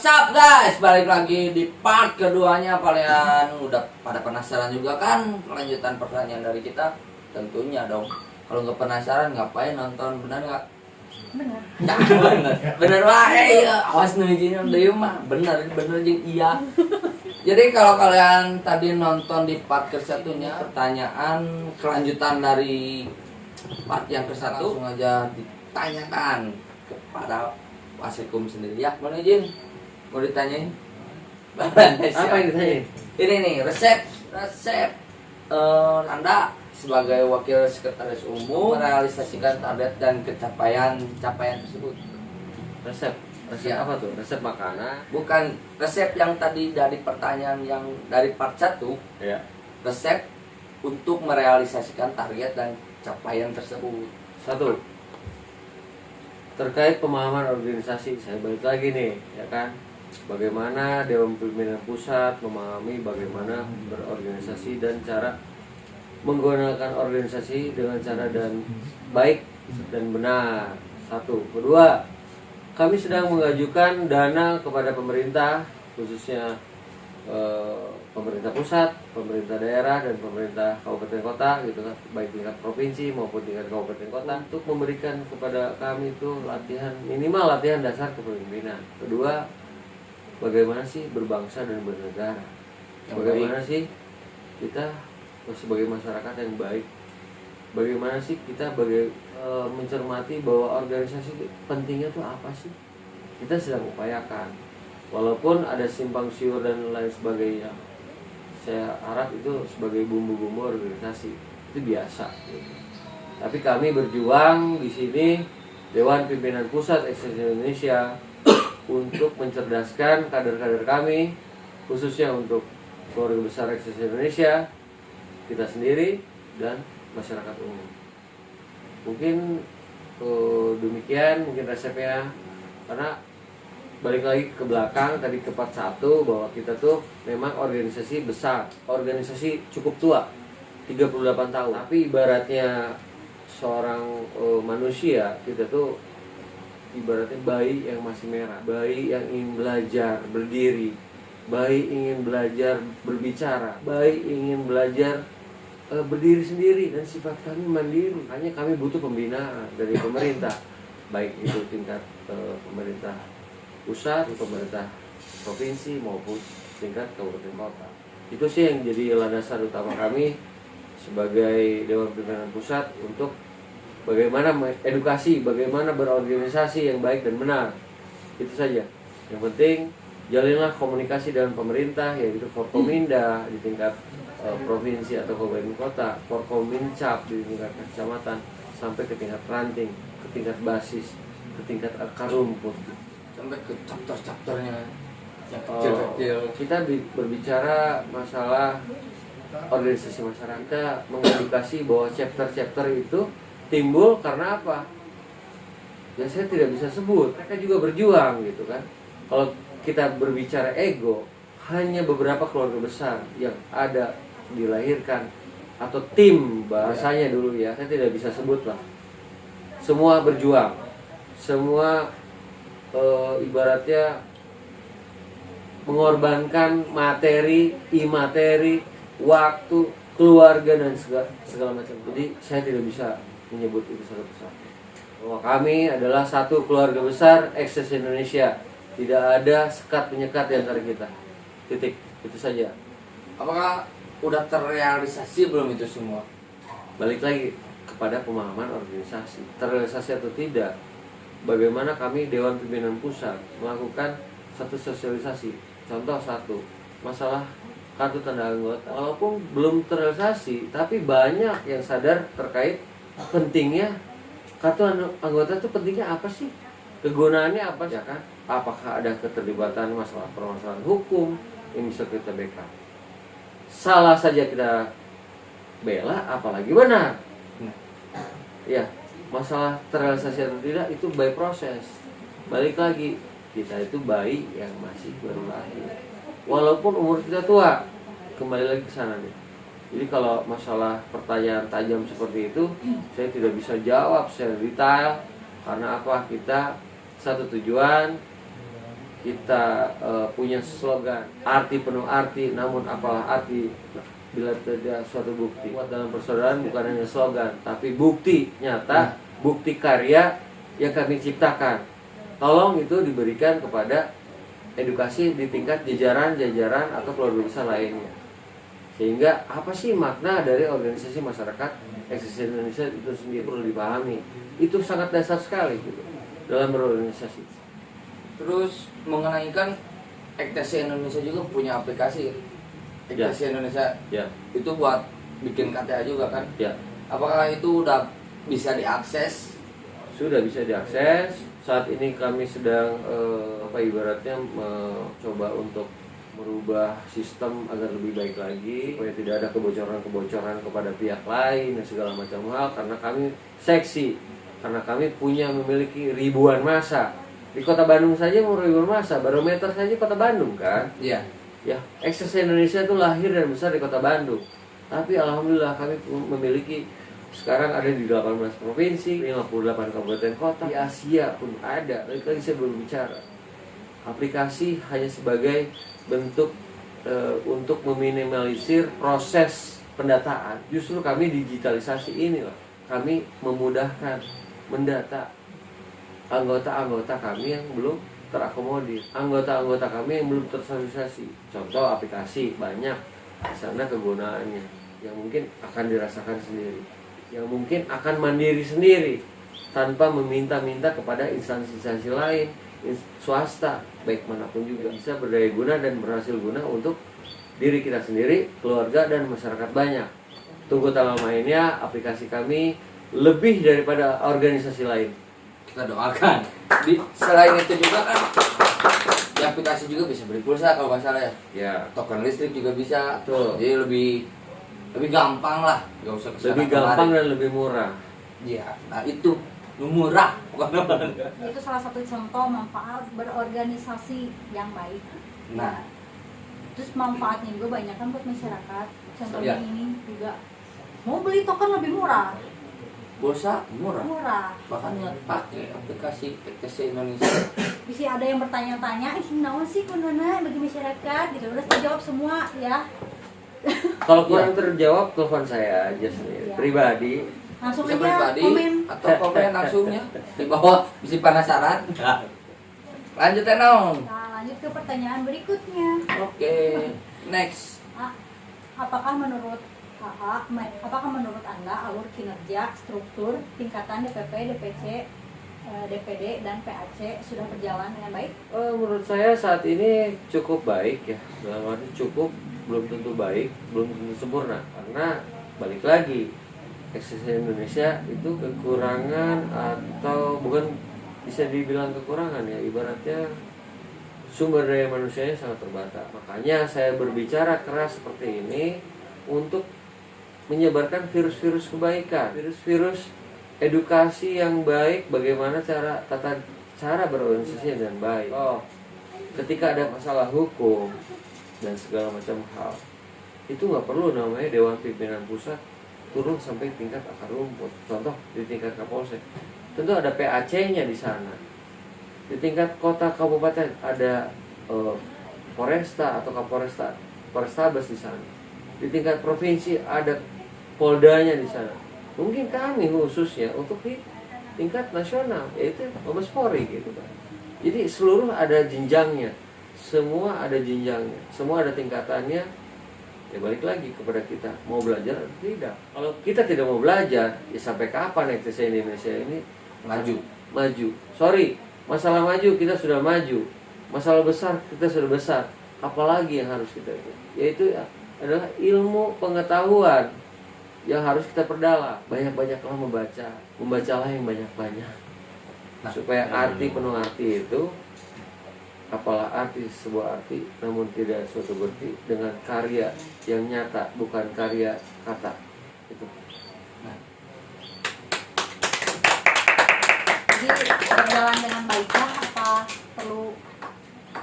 What's up guys, balik lagi di part keduanya. Kalian udah pada penasaran juga kan kelanjutan pertanyaan dari kita? Tentunya dong. Kalau nggak penasaran ngapain nonton, benar nggak? Benar. Nah, bener lah, iya. Awas nujinin deh mah, bener jeng iya. Jadi kalau kalian tadi nonton di part ke-1-nya, pertanyaan kelanjutan dari part yang ke-1, langsung aja ditanyakan kepada Wasikum sendiri ya. Mana izin? Mau ditanyain? Apa yang ditanyain? Ini nih, resep Anda sebagai wakil sekretaris umum merealisasikan target dan capaian tersebut. Resep Ya. apa tuh? Resep makanan. Bukan resep yang tadi dari pertanyaan yang dari part 1. Ya. Resep untuk merealisasikan target dan capaian tersebut. 1. Terkait pemahaman organisasi, saya balik lagi nih, ya kan? Bagaimana Dewan Pimpinan Pusat memahami bagaimana berorganisasi dan cara menggunakan organisasi dengan cara dan baik dan benar. 1. Kedua, kami sedang mengajukan dana kepada pemerintah, khususnya pemerintah pusat, pemerintah daerah, dan pemerintah kabupaten kota, gitu kan, baik tingkat provinsi maupun tingkat kabupaten kota, untuk memberikan kepada kami itu minimal latihan dasar kepemimpinan. Kedua, bagaimana sih berbangsa dan bernegara? Bagaimana sih kita sebagai masyarakat yang baik? Bagaimana sih kita mencermati bahwa organisasi pentingnya itu apa sih? Kita sedang upayakan, walaupun ada simpang siur dan lain sebagainya. Saya harap itu sebagai bumbu-bumbu organisasi itu biasa. Tapi kami berjuang di sini, Dewan Pimpinan Pusat Ekstensi Indonesia, untuk mencerdaskan kader-kader kami, khususnya untuk keluarga besar Ekstensi Indonesia, kita sendiri dan masyarakat umum. Mungkin demikian mungkin resepnya, karena balik lagi ke belakang tadi ke part 1 bahwa kita tuh memang organisasi besar, organisasi cukup tua, 38 tahun. Tapi ibaratnya seorang manusia, kita tuh ibaratnya bayi yang masih merah, bayi yang ingin belajar berdiri, bayi ingin belajar berbicara, bayi ingin belajar berdiri sendiri, dan sifat kami mandiri. Hanya kami butuh pembinaan dari pemerintah, baik itu tingkat pemerintah pusat, pemerintah provinsi maupun tingkat kabupaten kota. Itu sih yang jadi landasan utama kami sebagai Dewan Pimpinan Pusat untuk bagaimana edukasi, bagaimana berorganisasi yang baik dan benar. Itu saja. Yang penting jalinlah komunikasi dengan pemerintah, yaitu Forkominda di tingkat provinsi atau kabupaten kota, Forkomincap di tingkat kecamatan, sampai ke tingkat ranting, ke tingkat basis, ke tingkat akar rumput, Sampai ke chapter-chapternya yang kecil-kecil. Kita berbicara masalah organisasi masyarakat, mengedukasi bahwa chapter-chapter itu timbul karena apa? Ya saya tidak bisa sebut. Mereka juga berjuang gitu kan. Kalau kita berbicara ego, hanya beberapa keluarga besar yang ada dilahirkan atau tim bahasanya dulu ya. Saya tidak bisa sebut lah. Semua berjuang. Semua ibaratnya mengorbankan materi, imateri, waktu, keluarga dan segala macam. Jadi saya tidak bisa menyebut itu satu persatu. Bahwa kami adalah satu keluarga besar Ekstensi Indonesia. Tidak ada sekat penyekat di antara kita. Titik. Itu saja. Apakah udah terrealisasi belum itu semua? Balik lagi kepada pemahaman organisasi. Terrealisasi atau tidak? Bagaimana kami Dewan Pimpinan Pusat melakukan satu sosialisasi. Contoh 1, masalah kartu tanda anggota. Walaupun belum terrealisasi, tapi banyak yang sadar terkait pentingnya kartu anggota itu. Pentingnya apa sih? Kegunaannya apa ya kan? Apakah ada keterlibatan masalah permasalahan hukum yang bisa kita backup? Salah saja kita bela, apalagi benar. Ya, masalah terrealisasi atau tidak itu by proses. Balik lagi, kita itu bayi yang masih baru lahir, walaupun umur kita tua. Kembali lagi ke sana nih. Jadi kalau masalah pertanyaan tajam seperti itu, saya tidak bisa jawab secara detail. Karena apa? Kita satu tujuan, kita punya slogan arti penuh arti, namun apalah arti bila tidak suatu bukti. Kuat dalam persaudaraan bukan hanya slogan, tapi bukti nyata, bukti karya yang kami ciptakan. Tolong itu diberikan kepada edukasi di tingkat jajaran atau keluarga besar lainnya. Sehingga apa sih makna dari organisasi masyarakat eksistensi Indonesia itu sendiri perlu dipahami. Itu sangat dasar sekali gitu dalam berorganisasi. Terus mengenai kan EKTC Indonesia juga punya aplikasi. EKTC Indonesia Ya. itu buat bikin KTA juga kan? Ya. Apakah itu udah bisa diakses? Sudah bisa diakses. Saat ini kami sedang ibaratnya mencoba untuk merubah sistem agar lebih baik lagi supaya tidak ada kebocoran-kebocoran kepada pihak lain dan segala macam hal, karena kami seksi, karena kami memiliki ribuan massa. Di Kota Bandung saja mau ribuan massa, barometer saja Kota Bandung kan? Iya. Ya, Eksis Indonesia itu lahir dan besar di Kota Bandung. Tapi alhamdulillah kami memiliki sekarang ada di 18 provinsi, 58 kabupaten kota, di Asia pun ada. Lagi saya belum bicara. Aplikasi hanya sebagai bentuk untuk meminimalisir proses pendataan. Justru kami digitalisasi inilah. Kami memudahkan mendata anggota-anggota kami yang belum terakomodir, anggota-anggota kami yang belum tersosialisasi. Contoh aplikasi banyak di sana kegunaannya yang mungkin akan dirasakan sendiri, yang mungkin akan mandiri sendiri tanpa meminta-minta kepada instansi-instansi lain, swasta baik manapun juga, bisa berdaya guna dan berhasil guna untuk diri kita sendiri, keluarga dan masyarakat banyak. Tunggu tanggal mainnya aplikasi kami lebih daripada organisasi lain. Kita doakan. Selain itu juga kan di aplikasi juga bisa beli pulsa kalau nggak salah ya. Ya. Token listrik juga bisa. Betul. Jadi lebih gampang lah. Gak usah kesana Lebih gampang dan lebih murah. Iya. Nah itu murah bukan apa. Itu salah satu contoh manfaat berorganisasi yang baik. Nah. Terus manfaatnya juga banyak kan buat masyarakat. Contohnya Ya. ini juga mau beli token lebih murah. Pulsa murah. Murah. Makanya pakai aplikasi EKTC Indonesia. Bisa ada yang bertanya-tanya, naon sih kundana bagi masyarakat gitu. Udah terjawab semua ya. Kalau kurang terjawab, telepon saya aja sendiri, Ya. pribadi. Langsung Bisa aja pribadi komen. atau komen langsungnya di bawah bisa penasaran. Lanjut Enon. Nah, lanjut ke pertanyaan berikutnya. Oke, next. Apakah menurut Anda alur kinerja, struktur, tingkatan DPP, DPC, DPD, dan PAC sudah berjalan dengan baik? Menurut saya saat ini cukup baik ya. Dalam arti cukup, belum tentu baik, belum tentu sempurna. Karena balik lagi, eksistensi Indonesia itu kekurangan atau bukan bisa dibilang kekurangan ya. Ibaratnya sumber daya manusianya sangat terbatas. Makanya saya berbicara keras seperti ini untuk menyebarkan virus-virus kebaikan, virus-virus edukasi yang baik, bagaimana cara berorganisasi dengan baik. Ketika ada masalah hukum dan segala macam hal, itu nggak perlu namanya Dewan Pimpinan Pusat turun sampai tingkat akar rumput. Contoh di tingkat Kapolsek, tentu ada PAC-nya di sana. Di tingkat kota kabupaten ada Polresta atau Polrestabes di sana. Di tingkat provinsi ada Poldanya di sana. Mungkin kami khususnya untuk di tingkat nasional, yaitu Mabes Polri gitu kan. Jadi seluruh ada jenjangnya, semua ada jenjangnya, semua ada tingkatannya. Ya balik lagi kepada kita, mau belajar atau tidak. Kalau kita tidak mau belajar, ya sampai kapan EKTC Indonesia ini maju? Sorry, masalah maju kita sudah maju, masalah besar kita sudah besar. Apalagi yang harus kita ikut? Yaitu adalah ilmu pengetahuan yang harus kita perdalam. Banyak-banyaklah membacalah yang banyak-banyak. Supaya arti penuh arti itu, apalah arti sebuah arti, namun tidak suatu berarti dengan karya yang nyata, bukan karya kata. Itu. Jadi berjalan dengan baikkah apa perlu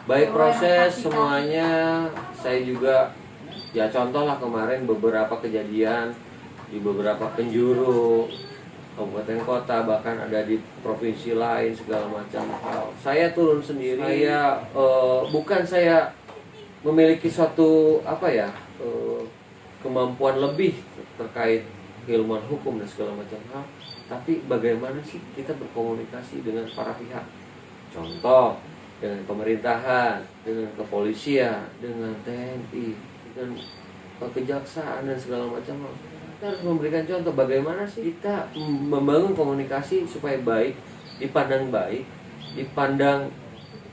Baik proses renovasi? semuanya. Saya juga ya contoh lah kemarin beberapa kejadian di beberapa penjuru kabupaten kota, bahkan ada di provinsi lain segala macam hal. Saya turun sendiri. Saya bukan saya memiliki suatu kemampuan lebih terkait keilmuan hukum dan segala macam hal, tapi bagaimana sih kita berkomunikasi dengan para pihak, contoh dengan pemerintahan, dengan kepolisian, dengan TNI, dengan kejaksaan dan segala macam hal. Kita harus memberikan contoh bagaimana sih kita membangun komunikasi supaya baik, dipandang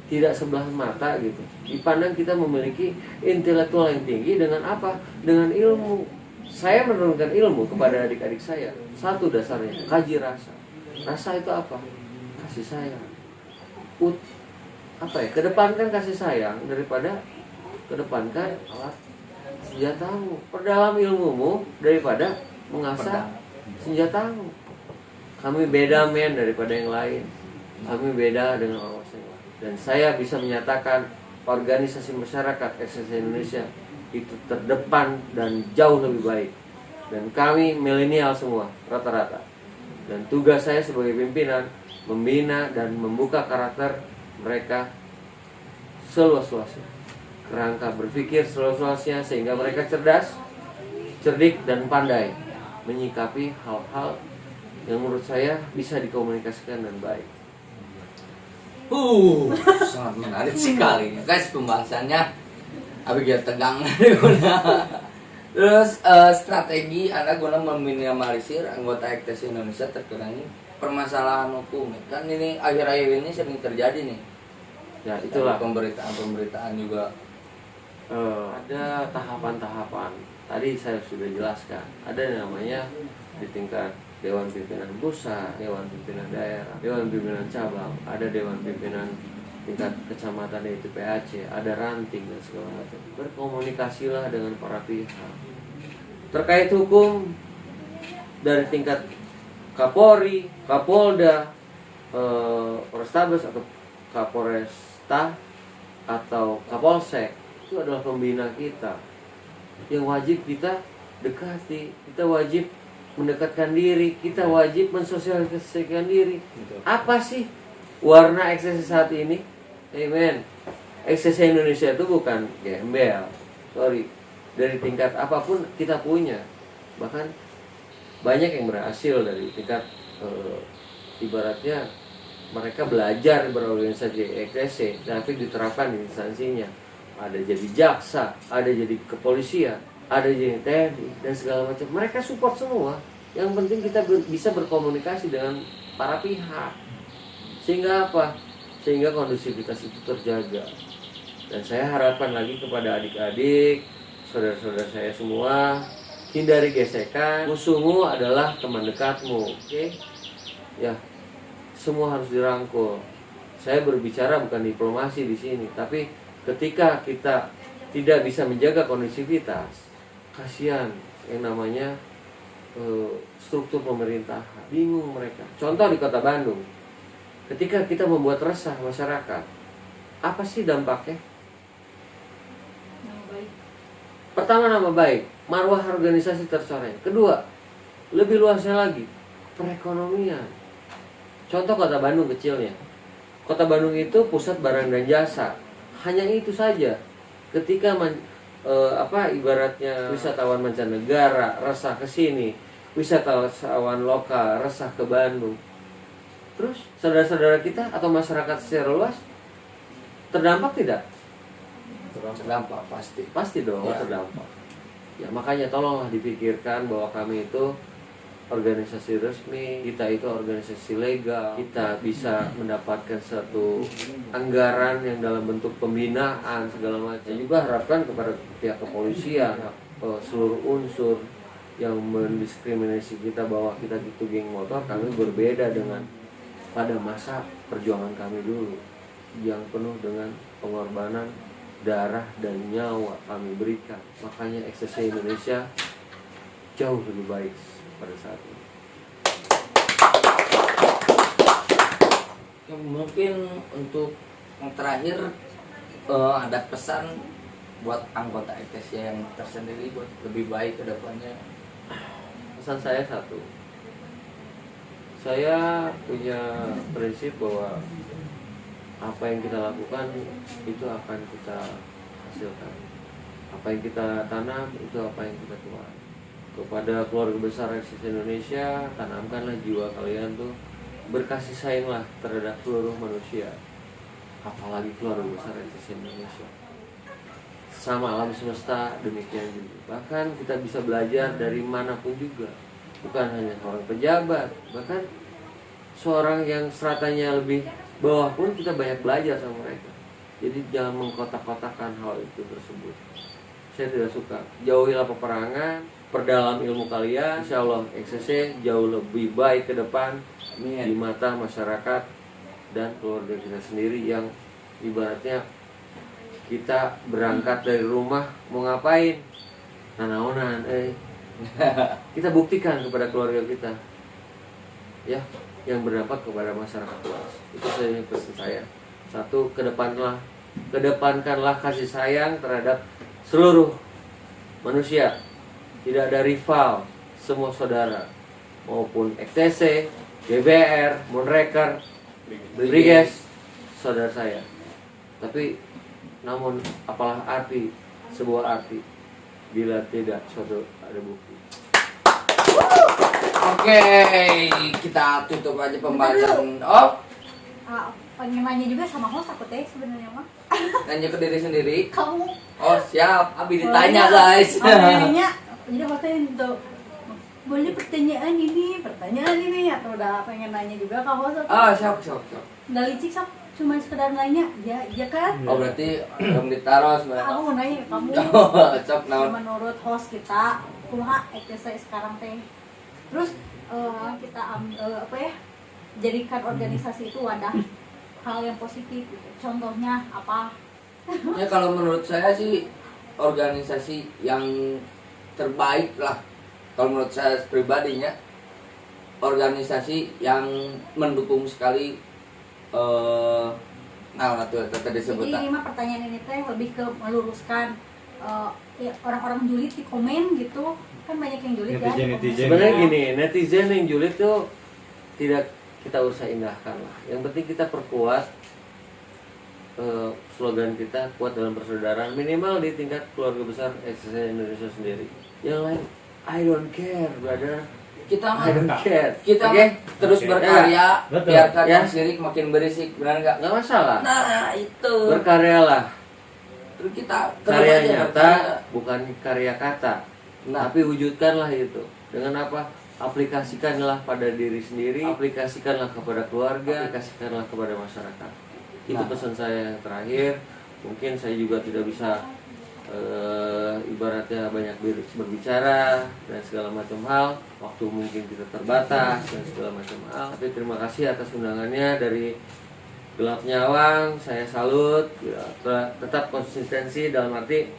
tidak sebelah mata gitu, dipandang kita memiliki intelektual yang tinggi dengan apa? Dengan ilmu. Saya menurunkan ilmu kepada adik-adik saya. Satu dasarnya, kaji rasa. Rasa itu apa? Kasih sayang. Kedepankan kasih sayang daripada kedepankan alat senjatamu. Perdalam ilmumu daripada mengasah senjatamu. Kami beda men daripada yang lain. Kami beda dengan orang yang lain. Dan saya bisa menyatakan organisasi masyarakat XSC Indonesia itu terdepan dan jauh lebih baik. Dan kami milenial semua rata-rata. Dan tugas saya sebagai pimpinan membina dan membuka karakter mereka seluas-luasnya, kerangka berpikir seluas-luasnya, sehingga mereka cerdas, cerdik dan pandai menyikapi hal-hal yang menurut saya bisa dikomunikasikan dengan baik. Sangat menarik sekali guys pembahasannya. Biar tegang. Terus strategi Anda guna meminimalisir anggota XTC Indonesia terkena permasalahan hukum. Kan ini akhir-akhir ini sering terjadi nih. Ya itulah pemberitaan juga. Ada tahapan-tahapan. Tadi saya sudah jelaskan. Ada yang namanya di tingkat Dewan Pimpinan Pusat, Dewan Pimpinan Daerah, Dewan Pimpinan Cabang, ada Dewan Pimpinan tingkat kecamatan yaitu PAC, ada ranting dan segala macam. Berkomunikasilah dengan para pihak. Terkait hukum dari tingkat Kapolri, Kapolda, Polrestabes atau Kapolresta atau Kapolsek, itu adalah pembina kita yang wajib kita dekati. Kita wajib mendekatkan diri, kita wajib mensosialisasikan diri. Apa sih warna XSC saat ini? Amen. XSC Indonesia itu bukan gembel. Sorry. Dari tingkat apapun kita punya. Bahkan banyak yang berhasil dari tingkat ibaratnya mereka belajar berorganisasi XSC, tapi diterapkan di instansinya. Ada jadi jaksa, ada jadi kepolisian, ada jadi TNI dan segala macam. Mereka support semua. Yang penting kita bisa berkomunikasi dengan para pihak. Sehingga apa? Sehingga kondusivitas itu terjaga. Dan saya harapkan lagi kepada adik-adik, saudara-saudara saya semua, hindari gesekan. Musuhmu adalah teman dekatmu. Oke? Ya, semua harus dirangkul. Saya berbicara bukan diplomasi di sini, tapi ketika kita tidak bisa menjaga kondusivitas, kasihan yang namanya struktur pemerintahan. Bingung mereka. Contoh di Kota Bandung. Ketika kita membuat resah masyarakat, apa sih dampaknya? Nama baik. Pertama, nama baik, marwah organisasi tercoreng. Kedua, lebih luasnya lagi, perekonomian. Contoh Kota Bandung kecilnya. Kota Bandung itu pusat barang dan jasa. Hanya itu saja. Ketika ibaratnya wisatawan mancanegara resah ke sini, wisatawan lokal resah ke Bandung. Terus saudara-saudara kita atau masyarakat secara luas terdampak tidak? Terdampak pasti. Pasti dong Ya. terdampak. Ya makanya tolonglah dipikirkan bahwa kami itu organisasi resmi, kita itu organisasi legal, kita bisa mendapatkan satu anggaran yang dalam bentuk pembinaan segala macam. Juga harapkan kepada pihak kepolisian, seluruh unsur yang mendiskriminasi kita bahwa kita itu geng motor, kami berbeda dengan pada masa perjuangan kami dulu yang penuh dengan pengorbanan darah dan nyawa kami berikan. Makanya XSC Indonesia jauh lebih baik pada saat ini. Mungkin untuk yang terakhir ada pesan buat anggota XTC yang tersendiri buat lebih baik ke depannya. Pesan saya satu, Saya punya prinsip bahwa apa yang kita lakukan itu akan kita hasilkan. Apa yang kita tanam itu apa yang kita tuai. Kepada keluarga besar Eksis Indonesia, tanamkanlah jiwa kalian tuh berkasih sayanglah terhadap seluruh manusia. Apalagi keluarga besar Eksis Indonesia. Sama alam semesta demikian juga. Bahkan kita bisa belajar dari manapun juga. Bukan hanya seorang pejabat, bahkan seorang yang stratanya lebih bawah pun kita banyak belajar sama mereka. Jadi jangan mengkotak-kotakan hal itu tersebut. Saya tidak suka. Jauhilah peperangan, perdalam ilmu kalian. Insya Allah XCC jauh lebih baik ke depan di mata masyarakat dan keluarga kita sendiri yang ibaratnya kita berangkat dari rumah mau ngapain? Nanaonan, kita buktikan kepada keluarga kita, ya, yang berdampak kepada masyarakat luas. Itu saja pesan saya. Satu, kedepankanlah kasih sayang terhadap seluruh manusia. Tidak ada rival, semua saudara, maupun XTC, GBR, Moonraker, Briges, saudara saya. Tapi, namun apalah arti sebuah arti bila tidak suatu ada bukti. Oke, kita tutup aja pembahasan. Oh, Pengen nanya juga sama host aku teh sebenarnya mah. nanya ke diri sendiri. Kamu Oh, siap. Abi ditanya, guys. nanya, jadi hostnya itu boleh pertanyaan ini atau udah pengen nanya juga ke host? Ah, siap. Nggak licik sok, cuma sekedar nanya, ya kan? Oh, berarti belum ditaruh Aku sebenarnya. mau nanya ke kamu. Sok naon. Menurut host kita, kumaha ETC sekarang teh. Terus kita jadikan organisasi itu wadah hal yang positif gitu. Contohnya apa? Ya kalau menurut saya sih organisasi yang terbaik lah. Kalau menurut saya pribadinya organisasi yang mendukung sekali tadi disebut. Jadi ini mah pertanyaan ini teh lebih ke meluruskan ya, orang-orang julid di komen gitu. Kan banyak yang julid ya. Netizen. Sebenarnya gini, netizen yang julid tuh tidak kita usah indahkan lah. Yang penting kita perkuat slogan kita, kuat dalam persaudaraan, minimal di tingkat keluarga besar XCC Indonesia sendiri. Yang lain, I don't care, brother. Kita mah I don't care. kita Oke? terus berkarya, Betul. biarkan Ya. yang sirik makin berisik, benar nggak? Nggak masalah. Nah itu. Berkaryalah. Terus kita terus Karya aja nyata, berkarya. bukan karya kata. Nah, Tapi wujudkanlah itu. Dengan apa? Aplikasikanlah pada diri sendiri, aplikasikanlah kepada keluarga, aplikasikanlah kepada masyarakat. Itu Nah. pesan saya yang terakhir. Mungkin saya juga tidak bisa ibaratnya banyak berbicara dan segala macam hal. Waktu mungkin kita terbatas dan segala macam hal. Tapi terima kasih atas undangannya dari Gelap Nyawang. Saya salut. Ya, tetap konsistensi dalam arti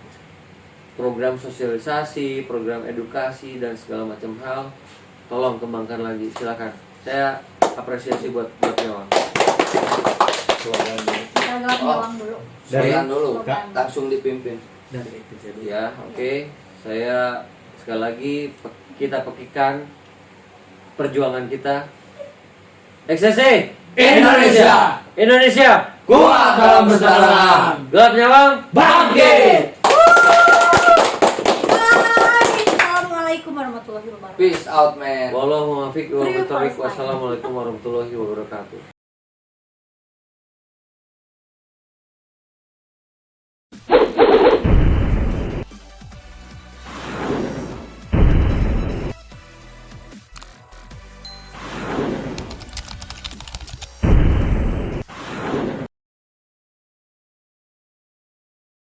program sosialisasi, program edukasi dan segala macam hal. Tolong kembangkan lagi, silakan. Saya apresiasi buat Gelap Nyawang. Kita gelap nyawang dulu. Slogan dulu, Slogan. langsung dipimpin. Ya, oke. Saya sekali lagi kita pekikan perjuangan kita. XCC Indonesia, Indonesia, kuat dalam persaudaraan. Gelap Nyawang Bangkit. Bye. Assalamualaikum warahmatullahi wabarakatuh. Peace out, man. Wassalamualaikum warahmatullahi wabarakatuh.